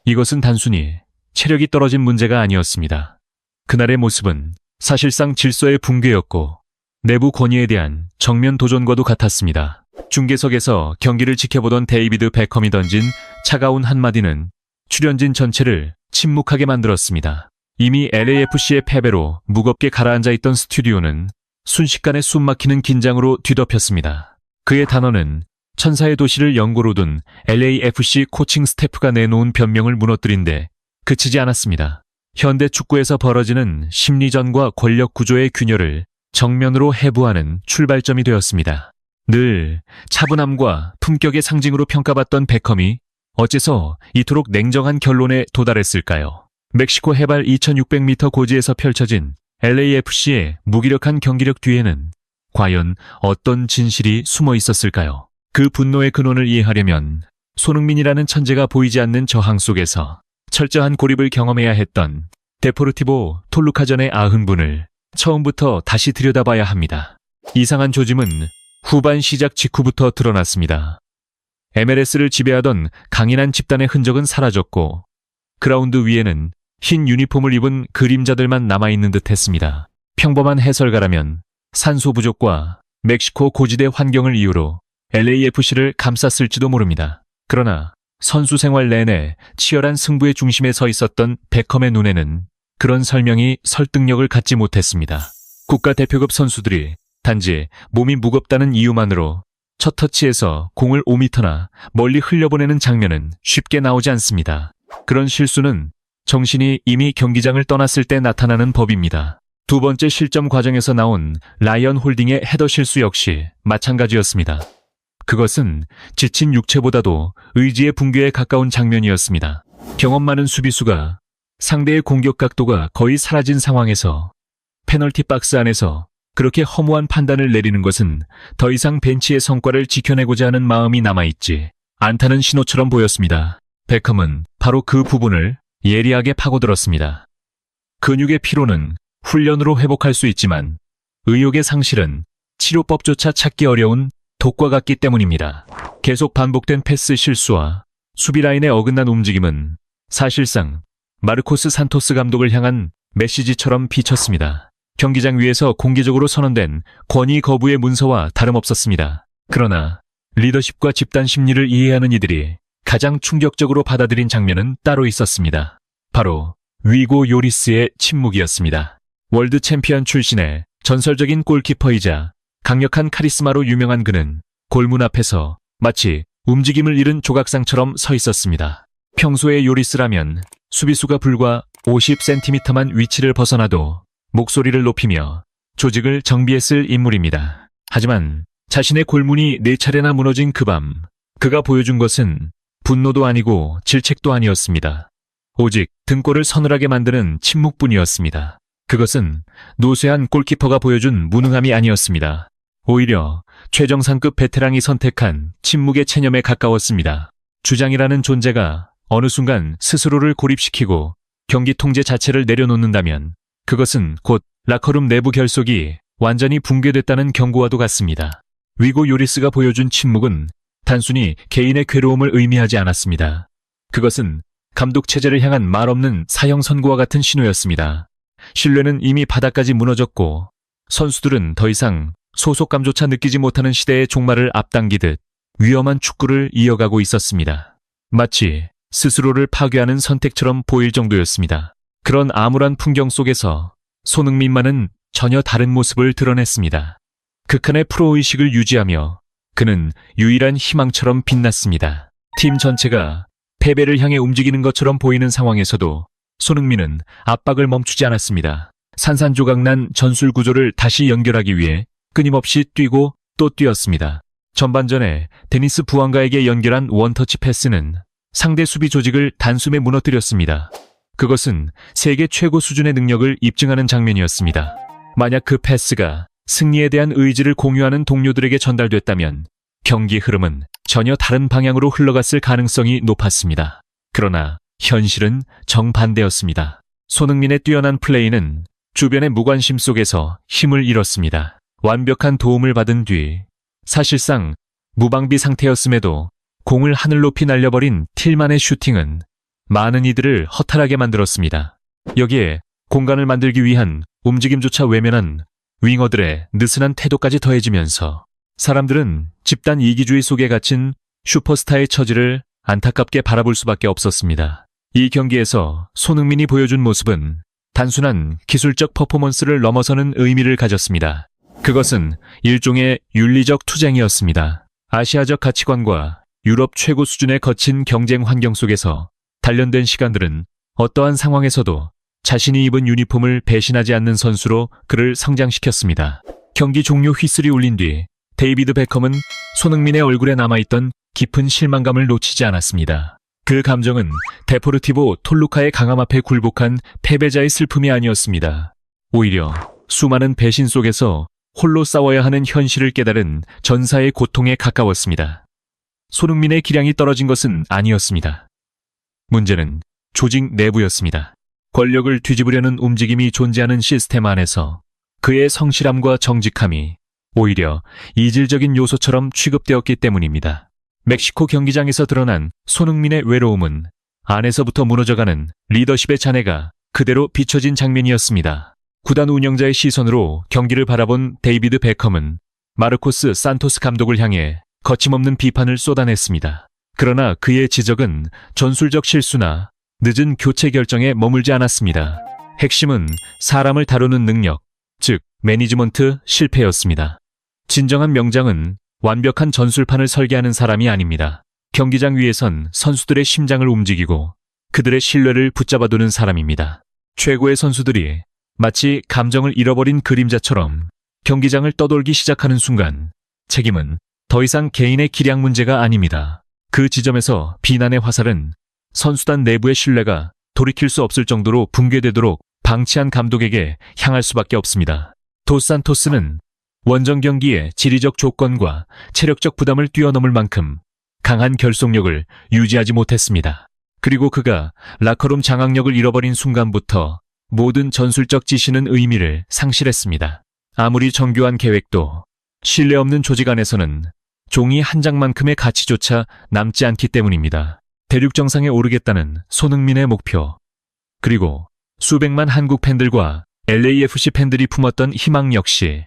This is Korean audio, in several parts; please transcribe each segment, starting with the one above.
이것은 단순히 체력이 떨어진 문제가 아니었습니다. 그날의 모습은 사실상 질서의 붕괴였고 내부 권위에 대한 정면 도전과도 같았습니다. 중계석에서 경기를 지켜보던 데이비드 베컴이 던진 차가운 한마디는 출연진 전체를 침묵하게 만들었습니다. 이미 LAFC의 패배로 무겁게 가라앉아 있던 스튜디오는 순식간에 숨막히는 긴장으로 뒤덮였습니다. 그의 단어는 천사의 도시를 연고로 둔 LAFC 코칭 스태프가 내놓은 변명을 무너뜨린 데 그치지 않았습니다. 현대 축구에서 벌어지는 심리전과 권력 구조의 균열을 정면으로 해부하는 출발점이 되었습니다. 늘 차분함과 품격의 상징으로 평가받던 베컴이 어째서 이토록 냉정한 결론에 도달했을까요? 멕시코 해발 2600m 고지에서 펼쳐진 LAFC의 무기력한 경기력 뒤에는 과연 어떤 진실이 숨어 있었을까요? 그 분노의 근원을 이해하려면 손흥민이라는 천재가 보이지 않는 저항 속에서 철저한 고립을 경험해야 했던 데포르티보 톨루카전의 아흔분을 처음부터 다시 들여다봐야 합니다. 이상한 조짐은 후반 시작 직후부터 드러났습니다. MLS를 지배하던 강인한 집단의 흔적은 사라졌고 그라운드 위에는 흰 유니폼을 입은 그림자들만 남아있는 듯 했습니다. 평범한 해설가라면 산소 부족과 멕시코 고지대 환경을 이유로 LAFC를 감쌌을지도 모릅니다. 그러나 선수 생활 내내 치열한 승부의 중심에 서 있었던 베컴의 눈에는 그런 설명이 설득력을 갖지 못했습니다. 국가대표급 선수들이 단지 몸이 무겁다는 이유만으로 첫 터치에서 공을 5m나 멀리 흘려보내는 장면은 쉽게 나오지 않습니다. 그런 실수는 정신이 이미 경기장을 떠났을 때 나타나는 법입니다. 두 번째 실점 과정에서 나온 라이언 홀딩의 헤더 실수 역시 마찬가지였습니다. 그것은 지친 육체보다도 의지의 붕괴에 가까운 장면이었습니다. 경험 많은 수비수가 상대의 공격 각도가 거의 사라진 상황에서 페널티 박스 안에서 그렇게 허무한 판단을 내리는 것은 더 이상 벤치의 성과를 지켜내고자 하는 마음이 남아있지 않다는 신호처럼 보였습니다. 베컴은 바로 그 부분을 예리하게 파고들었습니다. 근육의 피로는 훈련으로 회복할 수 있지만 의욕의 상실은 치료법조차 찾기 어려운 독과 같기 때문입니다. 계속 반복된 패스 실수와 수비 라인의 어긋난 움직임은 사실상 마르코스 산토스 감독을 향한 메시지처럼 비쳤습니다. 경기장 위에서 공개적으로 선언된 권위 거부의 문서와 다름없었습니다. 그러나 리더십과 집단 심리를 이해하는 이들이 가장 충격적으로 받아들인 장면은 따로 있었습니다. 바로 위고 요리스의 침묵이었습니다. 월드 챔피언 출신의 전설적인 골키퍼이자 강력한 카리스마로 유명한 그는 골문 앞에서 마치 움직임을 잃은 조각상처럼 서 있었습니다. 평소의 요리스라면 수비수가 불과 50cm만 위치를 벗어나도 목소리를 높이며 조직을 정비했을 인물입니다. 하지만 자신의 골문이 4차례나 무너진 그 밤, 그가 보여준 것은 분노도 아니고 질책도 아니었습니다. 오직 등골을 서늘하게 만드는 침묵뿐이었습니다. 그것은 노쇠한 골키퍼가 보여준 무능함이 아니었습니다. 오히려 최정상급 베테랑이 선택한 침묵의 체념에 가까웠습니다. 주장이라는 존재가 어느 순간 스스로를 고립시키고 경기 통제 자체를 내려놓는다면 그것은 곧 라커룸 내부 결속이 완전히 붕괴됐다는 경고와도 같습니다. 위고 요리스가 보여준 침묵은 단순히 개인의 괴로움을 의미하지 않았습니다. 그것은 감독 체제를 향한 말없는 사형 선고와 같은 신호였습니다. 신뢰는 이미 바닥까지 무너졌고 선수들은 더 이상 소속감조차 느끼지 못하는 시대의 종말을 앞당기듯 위험한 축구를 이어가고 있었습니다. 마치 스스로를 파괴하는 선택처럼 보일 정도였습니다. 그런 암울한 풍경 속에서 손흥민만은 전혀 다른 모습을 드러냈습니다. 극한의 프로의식을 유지하며 그는 유일한 희망처럼 빛났습니다. 팀 전체가 패배를 향해 움직이는 것처럼 보이는 상황에서도 손흥민은 압박을 멈추지 않았습니다. 산산조각난 전술 구조를 다시 연결하기 위해 끊임없이 뛰고 또 뛰었습니다. 전반전에 데니스 부안가에게 연결한 원터치 패스는 상대 수비 조직을 단숨에 무너뜨렸습니다. 그것은 세계 최고 수준의 능력을 입증하는 장면이었습니다. 만약 그 패스가 승리에 대한 의지를 공유하는 동료들에게 전달됐다면 경기 흐름은 전혀 다른 방향으로 흘러갔을 가능성이 높았습니다. 그러나 현실은 정반대였습니다. 손흥민의 뛰어난 플레이는 주변의 무관심 속에서 힘을 잃었습니다. 완벽한 도움을 받은 뒤 사실상 무방비 상태였음에도 공을 하늘 높이 날려버린 틸만의 슈팅은 많은 이들을 허탈하게 만들었습니다. 여기에 공간을 만들기 위한 움직임조차 외면한 윙어들의 느슨한 태도까지 더해지면서 사람들은 집단 이기주의 속에 갇힌 슈퍼스타의 처지를 안타깝게 바라볼 수밖에 없었습니다. 이 경기에서 손흥민이 보여준 모습은 단순한 기술적 퍼포먼스를 넘어서는 의미를 가졌습니다. 그것은 일종의 윤리적 투쟁이었습니다. 아시아적 가치관과 유럽 최고 수준의 거친 경쟁 환경 속에서 단련된 시간들은 어떠한 상황에서도 자신이 입은 유니폼을 배신하지 않는 선수로 그를 성장시켰습니다. 경기 종료 휘슬이 울린 뒤 데이비드 베컴은 손흥민의 얼굴에 남아있던 깊은 실망감을 놓치지 않았습니다. 그 감정은 데포르티보 톨루카의 강함 앞에 굴복한 패배자의 슬픔이 아니었습니다. 오히려 수많은 배신 속에서 홀로 싸워야 하는 현실을 깨달은 전사의 고통에 가까웠습니다. 손흥민의 기량이 떨어진 것은 아니었습니다. 문제는 조직 내부였습니다. 권력을 뒤집으려는 움직임이 존재하는 시스템 안에서 그의 성실함과 정직함이 오히려 이질적인 요소처럼 취급되었기 때문입니다. 멕시코 경기장에서 드러난 손흥민의 외로움은 안에서부터 무너져가는 리더십의 잔해가 그대로 비춰진 장면이었습니다. 구단 운영자의 시선으로 경기를 바라본 데이비드 베컴은 마르코스 산토스 감독을 향해 거침없는 비판을 쏟아냈습니다. 그러나 그의 지적은 전술적 실수나 늦은 교체 결정에 머물지 않았습니다. 핵심은 사람을 다루는 능력, 즉 매니지먼트 실패였습니다. 진정한 명장은 완벽한 전술판을 설계하는 사람이 아닙니다. 경기장 위에선 선수들의 심장을 움직이고 그들의 신뢰를 붙잡아두는 사람입니다. 최고의 선수들이 마치 감정을 잃어버린 그림자처럼 경기장을 떠돌기 시작하는 순간 책임은 더 이상 개인의 기량 문제가 아닙니다. 그 지점에서 비난의 화살은 선수단 내부의 신뢰가 돌이킬 수 없을 정도로 붕괴되도록 방치한 감독에게 향할 수밖에 없습니다. 도산토스는 원정 경기의 지리적 조건과 체력적 부담을 뛰어넘을 만큼 강한 결속력을 유지하지 못했습니다. 그리고 그가 라커룸 장악력을 잃어버린 순간부터 모든 전술적 지시는 의미를 상실했습니다. 아무리 정교한 계획도 신뢰 없는 조직 안에서는 종이 한 장만큼의 가치조차 남지 않기 때문입니다. 대륙 정상에 오르겠다는 손흥민의 목표, 그리고 수백만 한국 팬들과 LAFC 팬들이 품었던 희망 역시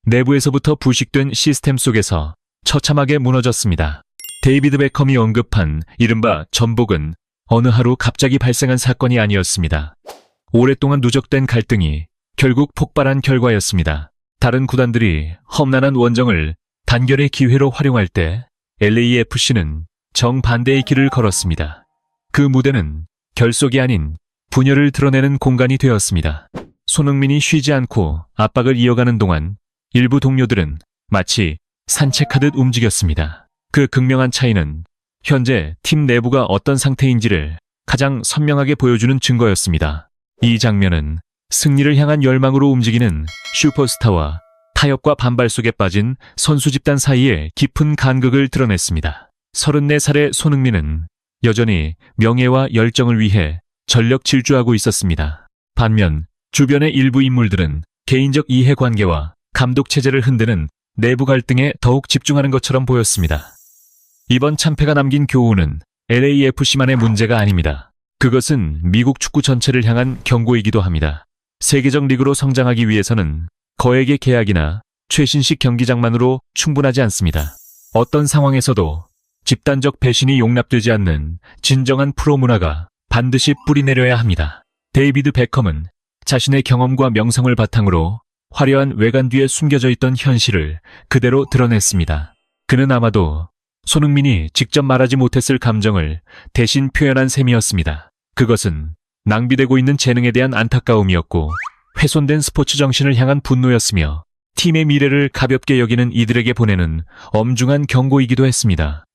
내부에서부터 부식된 시스템 속에서 처참하게 무너졌습니다. 데이비드 베컴이 언급한 이른바 전복은 어느 하루 갑자기 발생한 사건이 아니었습니다. 오랫동안 누적된 갈등이 결국 폭발한 결과였습니다. 다른 구단들이 험난한 원정을 단결의 기회로 활용할 때 LAFC는 정반대의 길을 걸었습니다. 그 무대는 결속이 아닌 분열을 드러내는 공간이 되었습니다. 손흥민이 쉬지 않고 압박을 이어가는 동안 일부 동료들은 마치 산책하듯 움직였습니다. 그 극명한 차이는 현재 팀 내부가 어떤 상태인지를 가장 선명하게 보여주는 증거였습니다. 이 장면은 승리를 향한 열망으로 움직이는 슈퍼스타와 타협과 반발 속에 빠진 선수 집단 사이의 깊은 간극을 드러냈습니다. 34살의 손흥민은 여전히 명예와 열정을 위해 전력 질주하고 있었습니다. 반면 주변의 일부 인물들은 개인적 이해관계와 감독 체제를 흔드는 내부 갈등에 더욱 집중하는 것처럼 보였습니다. 이번 참패가 남긴 교훈은 LAFC만의 문제가 아닙니다. 그것은 미국 축구 전체를 향한 경고이기도 합니다. 세계적 리그로 성장하기 위해서는 거액의 계약이나 최신식 경기장만으로 충분하지 않습니다. 어떤 상황에서도 집단적 배신이 용납되지 않는 진정한 프로 문화가 반드시 뿌리내려야 합니다. 데이비드 베컴은 자신의 경험과 명성을 바탕으로 화려한 외관 뒤에 숨겨져 있던 현실을 그대로 드러냈습니다. 그는 아마도 손흥민이 직접 말하지 못했을 감정을 대신 표현한 셈이었습니다. 그것은 낭비되고 있는 재능에 대한 안타까움이었고 훼손된 스포츠 정신을 향한 분노였으며 팀의 미래를 가볍게 여기는 이들에게 보내는 엄중한 경고이기도 했습니다.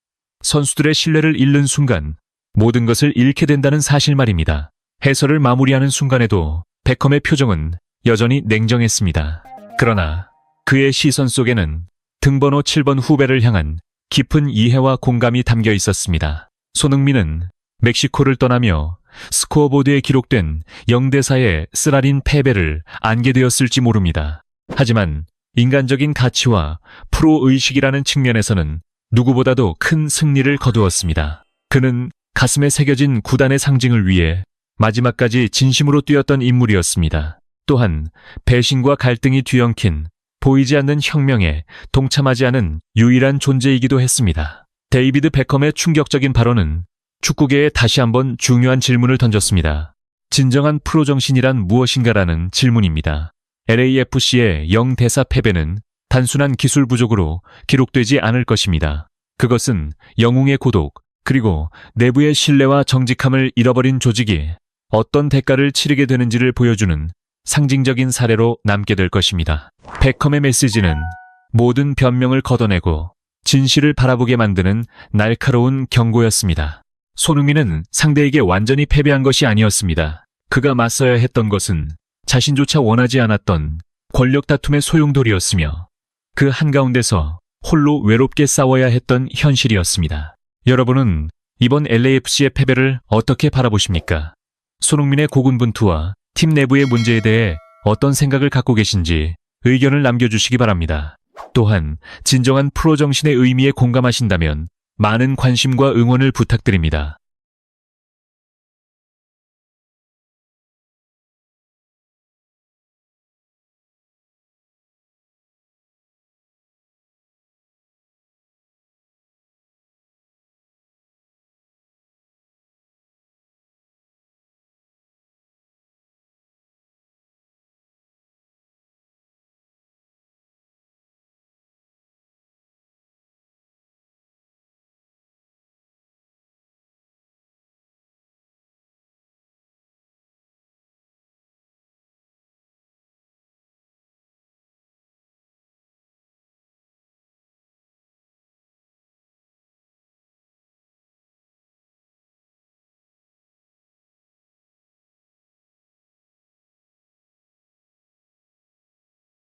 선수들의 신뢰를 잃는 순간 모든 것을 잃게 된다는 사실 말입니다. 해설을 마무리하는 순간에도 베컴의 표정은 여전히 냉정했습니다. 그러나 그의 시선 속에는 등번호 7번 후배를 향한 깊은 이해와 공감이 담겨 있었습니다. 손흥민은 멕시코를 떠나며 스코어보드에 기록된 0대4의 쓰라린 패배를 안게 되었을지 모릅니다. 하지만 인간적인 가치와 프로의식이라는 측면에서는 누구보다도 큰 승리를 거두었습니다. 그는 가슴에 새겨진 구단의 상징을 위해 마지막까지 진심으로 뛰었던 인물이었습니다. 또한 배신과 갈등이 뒤엉킨 보이지 않는 혁명에 동참하지 않은 유일한 존재이기도 했습니다. 데이비드 베컴의 충격적인 발언은 축구계에 다시 한번 중요한 질문을 던졌습니다. 진정한 프로 정신이란 무엇인가라는 질문입니다. LAFC의 영대사 패배는 단순한 기술 부족으로 기록되지 않을 것입니다. 그것은 영웅의 고독, 그리고 내부의 신뢰와 정직함을 잃어버린 조직이 어떤 대가를 치르게 되는지를 보여주는 상징적인 사례로 남게 될 것입니다. 베컴의 메시지는 모든 변명을 걷어내고 진실을 바라보게 만드는 날카로운 경고였습니다. 손흥민은 상대에게 완전히 패배한 것이 아니었습니다. 그가 맞서야 했던 것은 자신조차 원하지 않았던 권력 다툼의 소용돌이였으며 그 한가운데서 홀로 외롭게 싸워야 했던 현실이었습니다. 여러분은 이번 LAFC의 패배를 어떻게 바라보십니까? 손흥민의 고군분투와 팀 내부의 문제에 대해 어떤 생각을 갖고 계신지 의견을 남겨주시기 바랍니다. 또한 진정한 프로 정신의 의미에 공감하신다면 많은 관심과 응원을 부탁드립니다.